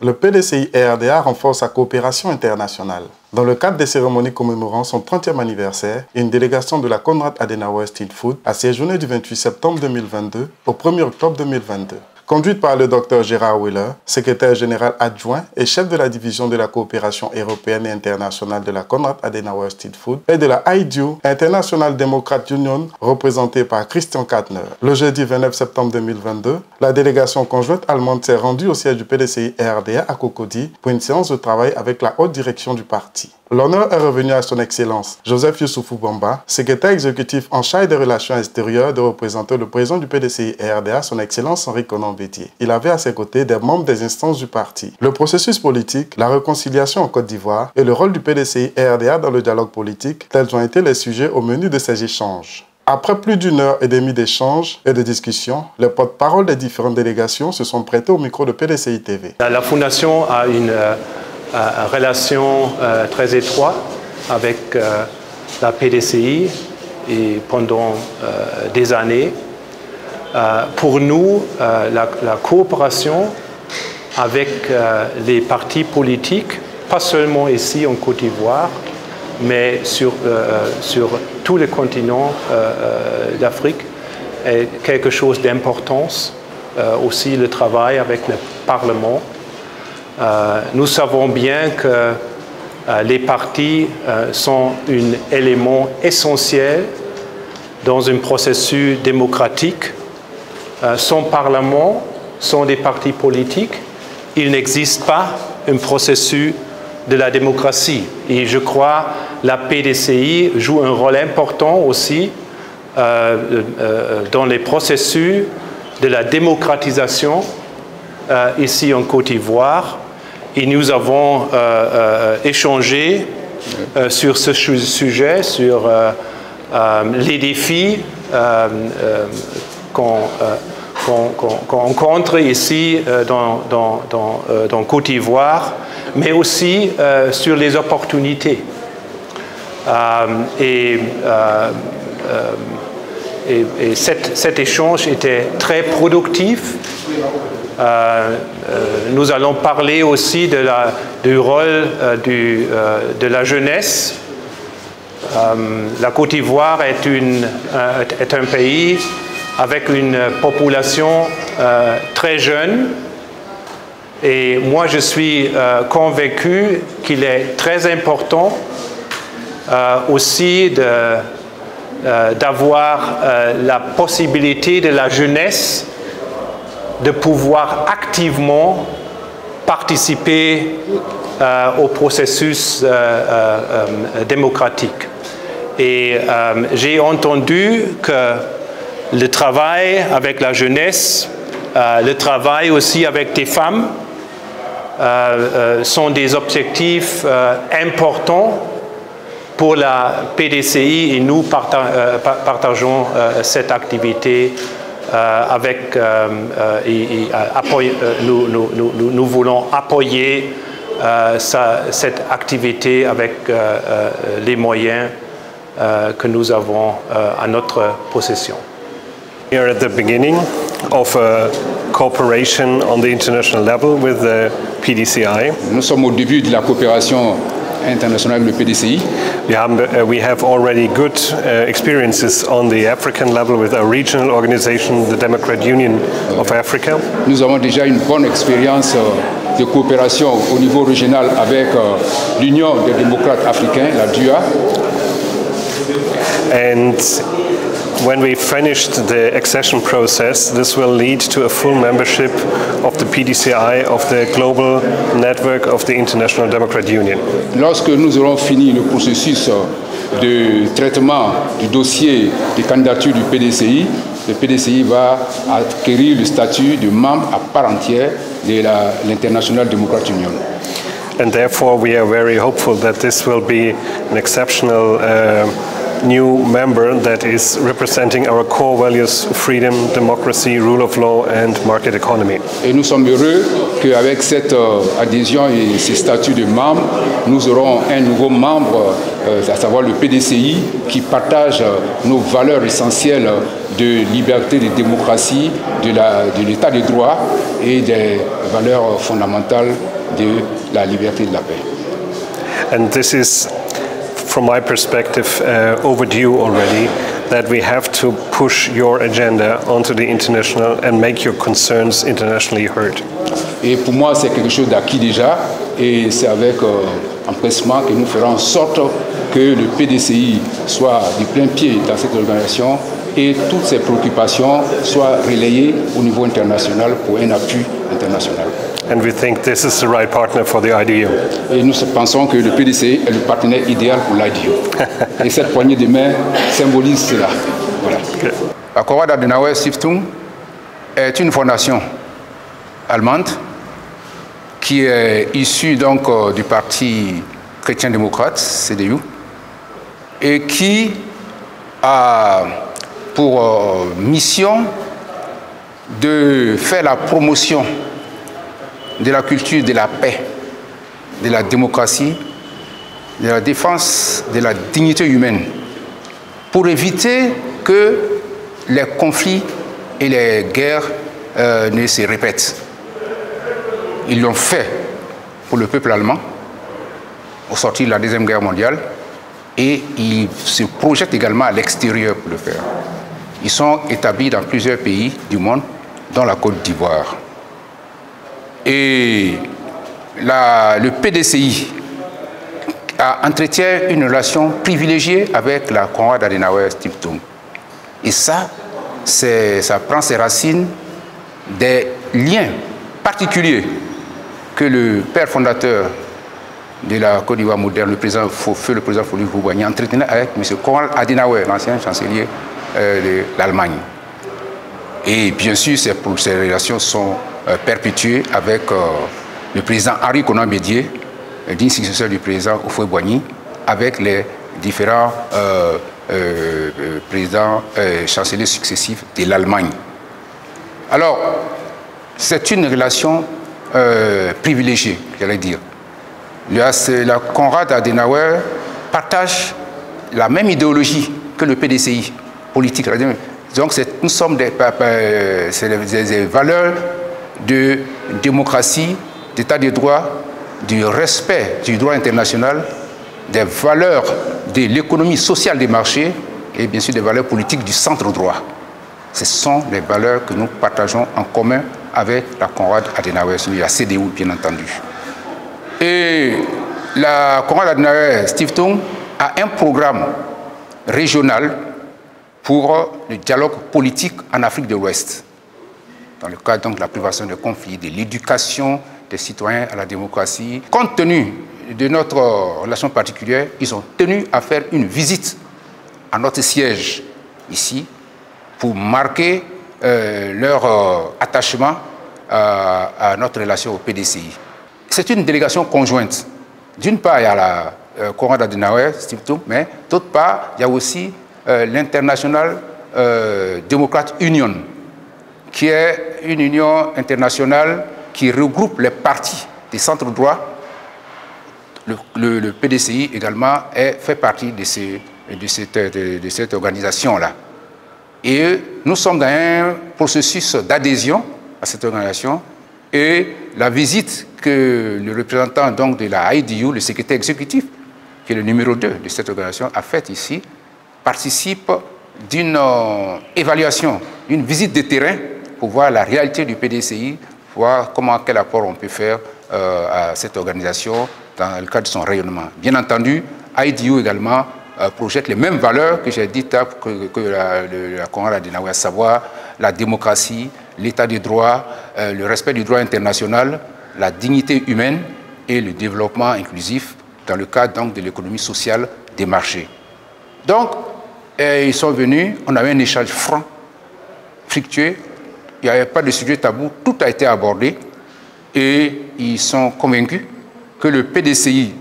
Le PDCI-RDA renforce sa coopération internationale. Dans le cadre des cérémonies commémorant son 30e anniversaire, une délégation de la Konrad Adenauer Stiftung a séjourné du 28 septembre 2022 au 1er octobre 2022. Conduite par le Dr Gérard Wheeler, secrétaire général adjoint et chef de la division de la coopération européenne et internationale de la Konrad Adenauer Stiftung et de la IDU, International Democrat Union, représentée par Christian Katner. Le jeudi 29 septembre 2022, la délégation conjointe allemande s'est rendue au siège du PDCI-RDA à Cocody pour une séance de travail avec la haute direction du parti. L'honneur est revenu à son Excellence Joseph Youssoufou Bamba, secrétaire exécutif en charge des relations extérieures, de représenter le président du PDCI-RDA, son Excellence Henri Konan Bédié. Il avait à ses côtés des membres des instances du parti. Le processus politique, la réconciliation en Côte d'Ivoire et le rôle du PDCI-RDA dans le dialogue politique, tels ont été les sujets au menu de ces échanges. Après plus d'une heure et demie d'échanges et de discussions, les porte-parole des différentes délégations se sont prêtés au micro de PDCI TV. La Fondation a une relation très étroite avec la PDCI et pendant des années. Pour nous, la coopération avec les partis politiques, pas seulement ici en Côte d'Ivoire, mais sur tout le continent d'Afrique, est quelque chose d'importance. Aussi le travail avec le Parlement. Nous savons bien que les partis sont un élément essentiel dans un processus démocratique. Sans Parlement, sans des partis politiques, il n'existe pas un processus de la démocratie. Et je crois que la PDCI joue un rôle important aussi dans les processus de la démocratisation ici en Côte d'Ivoire. Et nous avons échangé sur ce sujet, sur les défis qu'on rencontre ici dans Côte d'Ivoire, mais aussi sur les opportunités. Et cet échange était très productif. Nous allons parler aussi du rôle de la jeunesse. La Côte d'Ivoire est un pays avec une population très jeune. Et moi, je suis convaincu qu'il est très important aussi d'avoir la possibilité de la jeunesse de pouvoir activement participer au processus démocratique. Et j'ai entendu que le travail avec la jeunesse, le travail aussi avec des femmes sont des objectifs importants pour la PDCI et nous partageons cette activité avec nous voulons appuyer cette activité avec les moyens que nous avons à notre possession. We are at the beginning of a cooperation on the international level with the PDCI. Nous sommes au début de la coopération internationale avec le PDCI. We have already good experiences on the African level with our regional organization, the Democrat Union of Africa. Nous avons déjà une bonne expérience de coopération au niveau régional avec l'Union des démocrates africains, la DUA. And when we finished the accession process, this will lead to a full membership of the PDCI of the global network of the International Democrat Union. Lorsque nous aurons fini le processus de traitement du dossier de candidature du PDCI, le PDCI va acquérir le statut de membre à part entière de l'International Democrat Union. And therefore we are very hopeful that this will be an exceptional new member that is representing our core values: freedom, democracy, rule of law and market economy. Et nous sommes heureux qu'avec cette adhésion et ces statuts de membre, nous aurons un nouveau membre, à savoir le PDCI, qui partage nos valeurs essentielles de liberté, de démocratie, de l'état de droit et des valeurs fondamentales de la liberté et de la paix. And this is, from my perspective, overdue already, that we have to push your agenda onto the international and make your concerns internationally heard. Et pour moi, c'est quelque chose d'acquis déjà, et c'est avec empressement que nous ferons en sorte que le PDCI soit du plein pied dans cette organisation et toutes ses préoccupations soient relayées au niveau international pour un appui international. And we think this is the right partner for the IDU. Et nous pensons que le PDCI est le partenaire idéal pour l'IDU. Et cette poignée de main symbolise cela. Voilà. La Konrad Adenauer Stiftung est une fondation allemande qui est issue donc du parti chrétien-démocrate, CDU, et qui a pour mission de faire la promotion de la culture de la paix, de la démocratie, de la défense de la dignité humaine, pour éviter que les conflits et les guerres ne se répètent. Ils l'ont fait pour le peuple allemand au sortir de la Deuxième Guerre mondiale et ils se projettent également à l'extérieur pour le faire. Ils sont établis dans plusieurs pays du monde, dont la Côte d'Ivoire. Et le PDCI entretient une relation privilégiée avec la Konrad Adenauer Stiftung. Et ça prend ses racines des liens particuliers que le père fondateur de la Côte d'Ivoire moderne, le président Félix Houphouët-Boigny, entretenait avec M. Konrad Adenauer, l'ancien chancelier de l'Allemagne. Et bien sûr, ces relations sont perpétuées avec le président Henri Konan Bédié, digne successeur du président Houphouët-Boigny, avec les différents présidents chanceliers successifs de l'Allemagne. Alors, c'est une relation privilégiée, j'allais dire. La Konrad Adenauer partage la même idéologie que le PDCI politique. Donc, nous sommes des valeurs de démocratie, d'état de droit, du respect du droit international, des valeurs de l'économie sociale des marchés et bien sûr des valeurs politiques du centre droit. Ce sont les valeurs que nous partageons en commun avec la Konrad Adenauer, la CDU bien entendu. Et la Konrad Adenauer Stiftung a un programme régional pour le dialogue politique en Afrique de l'Ouest, dans le cadre donc, de la prévention des conflits, de l'éducation des citoyens à la démocratie. Compte tenu de notre relation particulière, ils ont tenu à faire une visite à notre siège ici pour marquer leur attachement à notre relation au PDCI. C'est une délégation conjointe. D'une part, il y a la Konrad Adenauer Stiftung, mais d'autre part, il y a aussi l'International Democrat Union, qui est une union internationale qui regroupe les partis des centres droits. Le PDCI également fait partie de cette organisation-là. Et nous sommes dans un processus d'adhésion à cette organisation et la visite que le représentant donc, de la IDU, le secrétaire exécutif, qui est le numéro 2 de cette organisation, a faite ici, participe d'une évaluation, d'une visite de terrain pour voir la réalité du PDCI, voir quel apport on peut faire à cette organisation dans le cadre de son rayonnement. Bien entendu, IDU également projette les mêmes valeurs que j'ai dites que la Konrad Adenauer, à savoir la démocratie, l'état de droit, le respect du droit international, la dignité humaine et le développement inclusif dans le cadre donc, de l'économie sociale des marchés. Donc, ils sont venus, on avait un échange franc, fructueux, il n'y avait pas de sujet tabou, tout a été abordé et ils sont convaincus que le PDCI,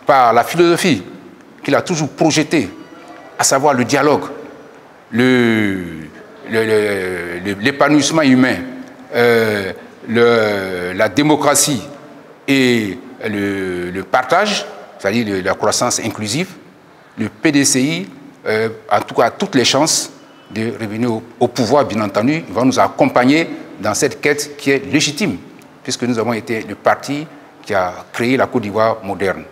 par la philosophie qu'il a toujours projetée, à savoir le dialogue, l'épanouissement humain, la démocratie et le partage, c'est-à-dire la croissance inclusive, le PDCI, en tout cas, a toutes les chances de revenir au pouvoir, bien entendu, il va nous accompagner dans cette quête qui est légitime, puisque nous avons été le parti qui a créé la Côte d'Ivoire moderne.